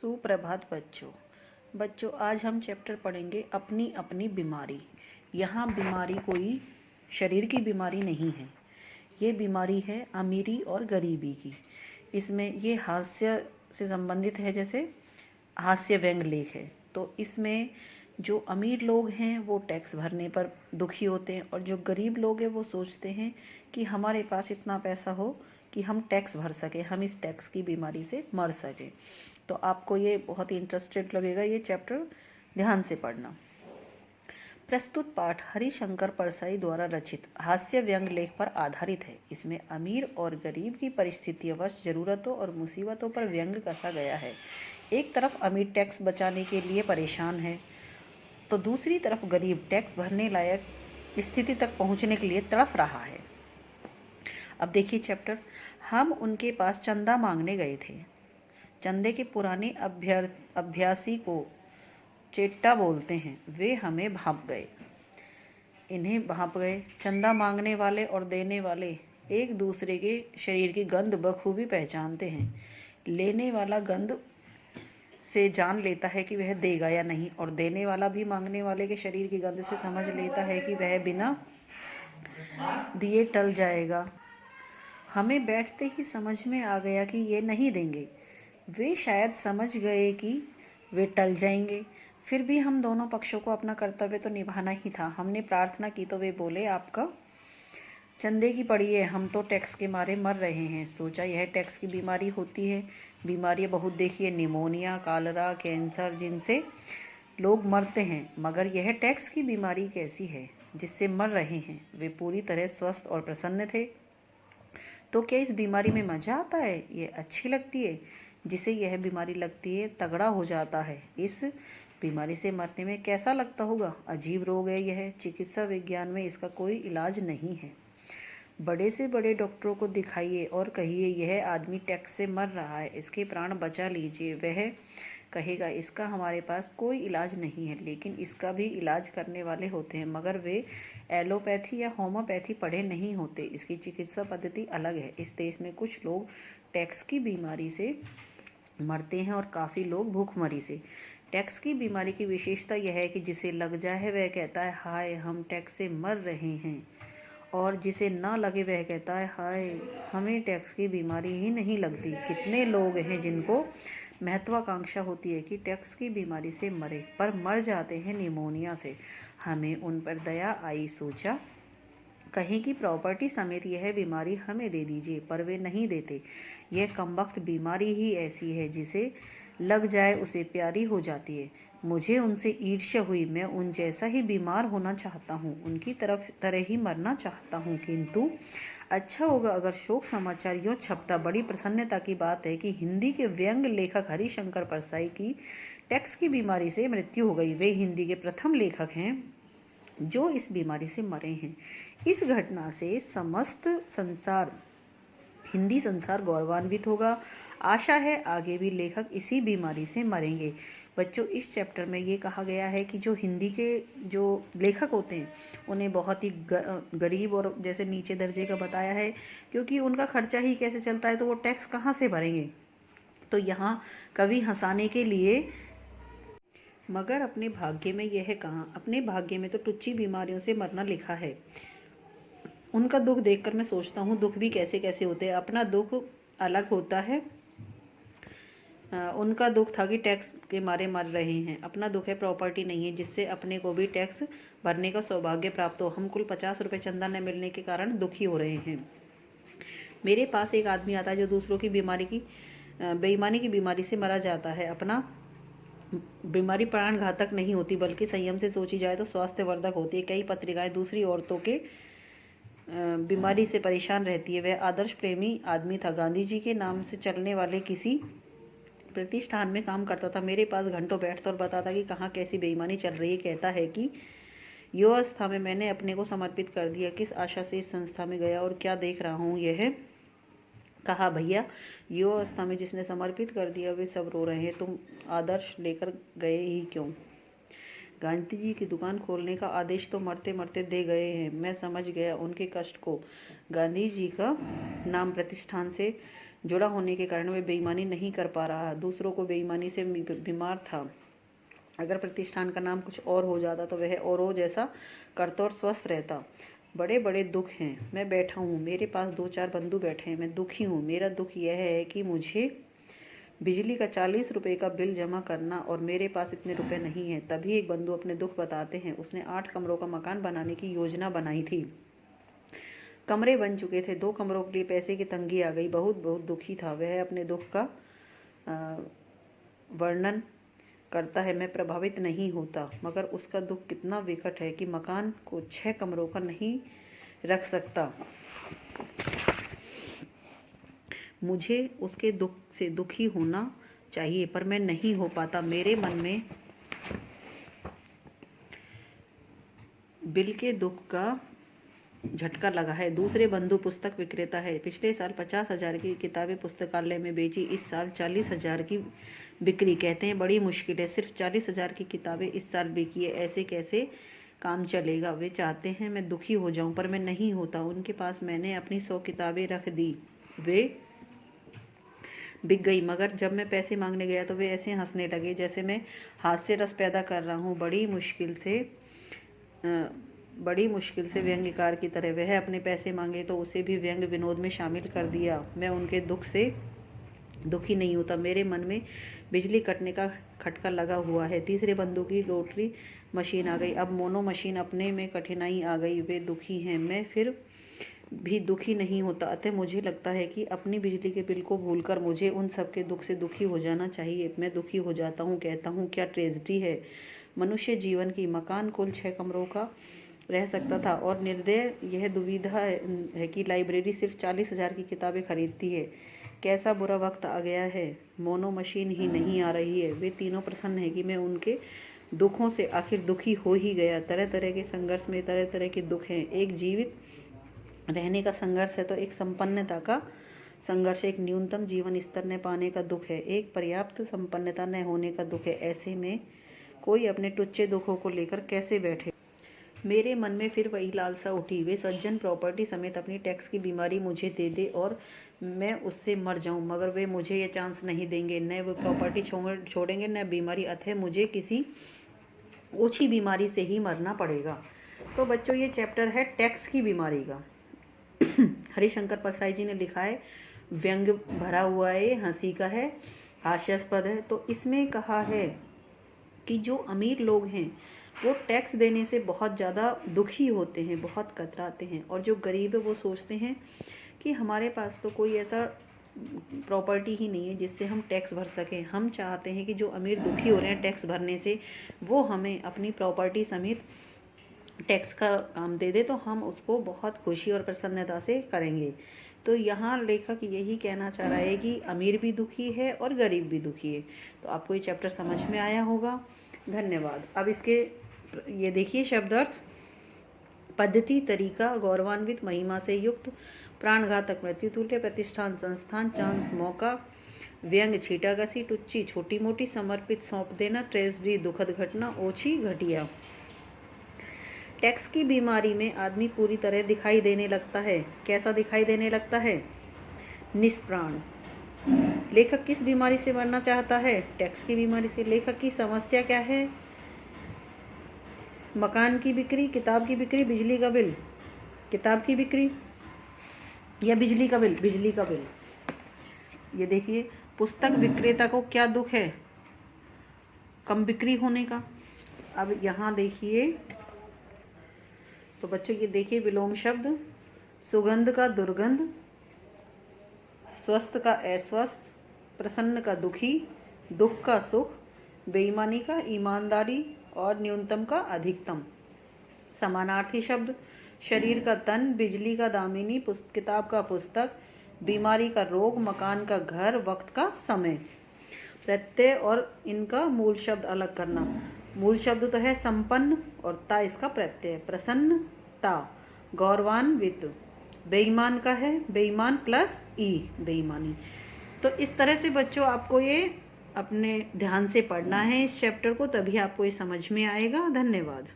सुप्रभात बच्चों आज हम चैप्टर पढ़ेंगे अपनी अपनी बीमारी। यहाँ बीमारी कोई शरीर की बीमारी नहीं है, ये बीमारी है अमीरी और गरीबी की। इसमें ये हास्य से संबंधित है, जैसे हास्य व्यंग लेख है। तो इसमें जो अमीर लोग हैं वो टैक्स भरने पर दुखी होते हैं और जो गरीब लोग हैं वो सोचते हैं कि हमारे पास इतना पैसा हो कि हम टैक्स भर सके, हम इस टैक्स की बीमारी से मर सके। तो आपको ये बहुत ही इंटरेस्टेड लगेगा, ये चैप्टर ध्यान से पढ़ना। प्रस्तुत पाठ हरिशंकर परसाई द्वारा रचित हास्य व्यंग लेख पर आधारित है। इसमें अमीर और गरीब की परिस्थितिवश जरूरतों और मुसीबतों पर व्यंग कसा गया है। एक तरफ अमीर टैक्स बचाने के लिए परेशान है तो दूसरी तरफ गरीब टैक्स भरने लायक स्थिति तक पहुंचने के लिए तड़फ रहा है। अब देखिए चैप्टर। हम उनके पास चंदा मांगने गए थे। चंदे के पुराने अभ्यासी को चेट्टा बोलते हैं। वे हमें भांप गए, इन्हें भांप गए। चंदा मांगने वाले और देने वाले एक दूसरे के शरीर की गंध बखूबी पहचानते हैं। लेने वाला गंध से जान लेता है कि वह देगा या नहीं, और देने वाला भी मांगने वाले के शरीर की गंध से समझ लेता है कि वह बिना दिए टल जाएगा। हमें बैठते ही समझ में आ गया कि ये नहीं देंगे। वे शायद समझ गए कि वे टल जाएंगे। फिर भी हम दोनों पक्षों को अपना कर्तव्य तो निभाना ही था। हमने प्रार्थना की तो वे बोले, आपका चंदे की पड़ी है, हम तो टैक्स के मारे मर रहे हैं। सोचा यह टैक्स की बीमारी होती है। बीमारियां बहुत देखी है, निमोनिया, कालरा, कैंसर, जिनसे लोग मरते हैं, मगर यह टैक्स की बीमारी कैसी है जिससे मर रहे हैं। वे पूरी तरह स्वस्थ और प्रसन्न थे। तो क्या इस बीमारी में मजा आता है? ये अच्छी लगती है। जिसे यह बीमारी लगती है तगड़ा हो जाता है। इस बीमारी से मरने में कैसा लगता होगा? अजीब रोग है यह। चिकित्सा विज्ञान में इसका कोई इलाज नहीं है। बड़े से बड़े डॉक्टरों को दिखाइए और कहिए यह आदमी टैक्स से मर रहा है, इसके प्राण बचा लीजिए। वह कहेगा इसका हमारे पास कोई इलाज नहीं है। लेकिन इसका भी इलाज करने वाले होते हैं, मगर वे एलोपैथी या होम्योपैथी पढ़े नहीं होते। इसकी चिकित्सा पद्धति अलग है। इस देश में कुछ लोग टैक्स की बीमारी से मरते हैं और काफ़ी लोग भूखमरी से। टैक्स की बीमारी की विशेषता यह है कि जिसे लग जाए वह कहता है हाय हम टैक्स से मर रहे हैं, और जिसे ना लगे वह कहता है हाय हमें टैक्स की बीमारी ही नहीं लगती। कितने लोग हैं जिनको महत्वाकांक्षा होती है कि टैक्स की बीमारी से मरे, पर मर जाते हैं निमोनिया से। हमें उन पर दया आई। सोचा कहीं की प्रॉपर्टी समेत यह बीमारी हमें दे दीजिए, पर वे नहीं देते। यह कमबख्त बीमारी ही ऐसी है जिसे लग जाए उसे प्यारी हो जाती है। मुझे उनसे ईर्ष्या हुई। मैं उन जैसा ही बीमार होना चाहता हूँ, उनकी तरह ही मरना चाहता हूँ। किंतु अच्छा होगा अगर शोक समाचार यूँ छपता। बड़ी प्रसन्नता की बात है कि हिंदी के व्यंग लेखक हरिशंकर परसाई की टैक्स की बीमारी से मृत्यु हो गई। वे हिंदी के प्रथम लेखक हैं जो इस बीमारी से मरे हैं। इस घटना से समस्त संसार, हिंदी संसार गौरवान्वित होगा। आशा है आगे भी लेखक इसी बीमारी से मरेंगे। बच्चों इस चैप्टर में ये कहा गया है कि जो हिंदी के जो लेखक होते हैं उन्हें बहुत ही गरीब और जैसे नीचे दर्जे का बताया है, क्योंकि उनका खर्चा ही कैसे चलता है तो वो टैक्स कहाँ से भरेंगे। तो यहाँ कवि हंसाने के लिए, मगर अपने भाग्य में यह कहाँ, अपने भाग्य में तो टुच्ची बीमारियों से मरना लिखा है। उनका दुख देखकर मैं सोचता हूँ दुख भी कैसे कैसे होते हैं। अपना दुख अलग होता है। उनका दुख था कि टैक्स के मारे मर रहे हैं। अपना दुख है प्रॉपर्टी नहीं है जिससे अपने को भी टैक्स भरने का सौभाग्य प्राप्त हो। हम कुल 50 रुपये चंदा न मिलने के कारण दुखी हो रहे हैं। मेरे पास एक आदमी आता है जो दूसरों की बेईमानी की बीमारी से मरा जाता है। अपना बीमारी प्राण घातक नहीं होती, बल्कि संयम से सोची जाए तो स्वास्थ्यवर्धक होती है। कई पत्रिकाएं दूसरी औरतों के बीमारी से परेशान रहती है। वह आदर्श प्रेमी आदमी था। गांधी जी के नाम से चलने वाले किसी प्रतिष्ठान में काम करता था। मेरे पास घंटों बैठता और बताता कि कहाँ कैसी बेईमानी चल रही है। कहता है कि युवावस्था में मैंने अपने को समर्पित कर दिया, किस आशा से इस संस्था में गया और क्या देख रहा हूँ। यह कहा भैया युवावस्था में जिसने समर्पित कर दिया वे सब रो रहे हैं, तुम आदर्श लेकर गए ही क्यों? गांधी जी की दुकान खोलने का आदेश तो मरते मरते दे गए हैं। मैं समझ गया उनके कष्ट को। गांधी जी का नाम प्रतिष्ठान से जुड़ा होने के कारण वह बेईमानी नहीं कर पा रहा, दूसरों को बेईमानी से बीमार था। अगर प्रतिष्ठान का नाम कुछ और हो जाता तो वह औरों जैसा करता और स्वस्थ रहता। बड़े बड़े दुख हैं, मैं बैठा हूँ, मेरे पास 2-4 बंधु बैठे हैं, मैं दुखी हूँ। मेरा दुख यह है कि मुझे बिजली का 40 रुपये का बिल जमा करना और मेरे पास इतने रुपए नहीं हैं। तभी एक बंधु अपने दुख बताते हैं। उसने 8 कमरों का मकान बनाने की योजना बनाई थी। कमरे बन चुके थे, 2 कमरों के लिए पैसे की तंगी आ गई। बहुत दुखी था। वह अपने दुख का वर्णन करता है। मैं प्रभावित नहीं होता, मगर उसका दुख कितना विकट है कि मकान को 6 कमरों का नहीं रख सकता। मुझे उसके दुख से दुखी होना चाहिए, पर मैं नहीं हो पाता। मेरे मन में बिल के दुख का झटका लगा है। दूसरे बंधु पुस्तक विक्रेता है। पिछले साल 50,000 की किताबें पुस्तकालय में बेची, इस साल 40,000 की बिक्री। कहते हैं बड़ी मुश्किल है, सिर्फ 40,000 की किताबें इस साल बिकी है, ऐसे कैसे काम चलेगा। वे चाहते हैं मैं दुखी हो जाऊं, पर मैं नहीं होता। उनके पास मैंने अपनी 100 किताबें रख दी, वे बिक गई, मगर जब मैं पैसे मांगने गया तो वे ऐसे हंसने लगे जैसे मैं हास्य रस पैदा कर रहा हूँ। बड़ी मुश्किल से व्यंग्यकार की तरह। वह अपने पैसे मांगे तो उसे भी व्यंग विनोद में शामिल कर दिया। मैं उनके दुख से दुखी नहीं होता। मेरे मन में बिजली कटने का खटका लगा हुआ है। तीसरे बंधु की लोटरी मशीन आ गई। अब मोनो मशीन अपने में कठिनाई आ गई। वे दुखी हैं, मैं फिर भी दुखी नहीं होता। अतः मुझे लगता है कि अपनी बिजली के बिल को भूलकर मुझे उन सबके दुख से दुखी हो जाना चाहिए। मैं दुखी हो जाता हूँ, कहता हूँ क्या ट्रेजेडी है मनुष्य जीवन की। मकान कुल 6 कमरों का रह सकता था और निर्दय यह दुविधा है कि लाइब्रेरी सिर्फ 40,000 की किताबें खरीदती है। कैसा बुरा वक्त आ गया है, मोनो मशीन ही नहीं आ रही है। वे तीनों प्रसन्न हैं कि मैं उनके दुखों से आखिर दुखी हो ही गया। तरह तरह के संघर्ष में तरह तरह के दुख हैं। एक जीवित रहने का संघर्ष है तो एक संपन्नता का संघर्ष, एक न्यूनतम जीवन स्तर न पाने का दुख है, एक पर्याप्त संपन्नता न होने का दुख है। ऐसे में कोई अपने टुच्चे दुखों को लेकर कैसे बैठे। मेरे मन में फिर वही लालसा उठी। वे सज्जन प्रॉपर्टी समेत अपनी टैक्स की बीमारी मुझे दे दे और मैं उससे मर जाऊं, मगर वे मुझे ये चांस नहीं देंगे। न वो प्रॉपर्टी छोड़ेंगे न बीमारी। अतः मुझे किसी ओछी बीमारी से ही मरना पड़ेगा। तो बच्चों ये चैप्टर है टैक्स की बीमारी का। हरिशंकर परसाई जी ने लिखा है, व्यंग भरा हुआ है, हंसी का है, हास्यास्पद है। तो इसमें कहा है कि जो अमीर लोग हैं वो टैक्स देने से बहुत ज़्यादा दुखी होते हैं, बहुत कतराते हैं, और जो गरीब है वो सोचते हैं कि हमारे पास तो कोई ऐसा प्रॉपर्टी ही नहीं है जिससे हम टैक्स भर सकें। हम चाहते हैं कि जो अमीर दुखी हो रहे हैं टैक्स भरने से, वो हमें अपनी प्रॉपर्टी समेत टैक्स का काम दे दे तो हम उसको बहुत खुशी और प्रसन्नता से करेंगे। तो यहाँ लेखक यही कहना चाह रहा है कि अमीर भी दुखी है और गरीब भी दुखी है। तो आपको ये चैप्टर समझ में आया होगा। धन्यवाद। अब इसके ये देखिए शब्दार्थ। पद्धति, तरीका, गौरवान्वित, महिमा से युक्त, प्राणघातक, मृत्यु तुल्य, प्रतिष्ठान, संस्थान, चांस, मौका, व्यंग, छीटाकसी, टुच्ची, छोटी मोटी, समर्पित, सौंप देना, ट्रेजेडी, दुखद घटना, ओछी, घटिया। टैक्स की बीमारी में आदमी पूरी तरह दिखाई देने लगता है। कैसा दिखाई देने लगता है? निष्प्राण। लेखक किस बीमारी से मरना चाहता है? टैक्स की बीमारी से। लेखक की समस्या क्या है? मकान की बिक्री, किताब की बिक्री, बिजली का बिल। किताब की बिक्री या बिजली का बिल? बिजली का बिल। ये देखिए, पुस्तक विक्रेता को क्या दुख है? कम बिक्री होने का। अब यहाँ देखिए, तो बच्चों ये देखिए विलोम शब्द, सुगंध का दुर्गंध, स्वस्थ का अस्वस्थ, प्रसन्न का दुखी, दुख का सुख, बेईमानी का ईमानदारी और न्यूनतम का अधिकतम। समानार्थी शब्द, शरीर का तन, बिजली का दामिनी, किताब का पुस्तक, बीमारी का रोग, मकान का घर, वक्त का समय। प्रत्यय और इनका मूल शब्द अलग करना। मूल शब्द तो है संपन्न और ता इसका प्रत्यय। प्रसन्न ता, गौरवान्वित, बेईमान का है बेईमान प्लस ई, बेईमानी। तो इस तरह से बच्चों आपको ये अपने ध्यान से पढ़ना है इस चैप्टर को, तभी आपको ये समझ में आएगा। धन्यवाद।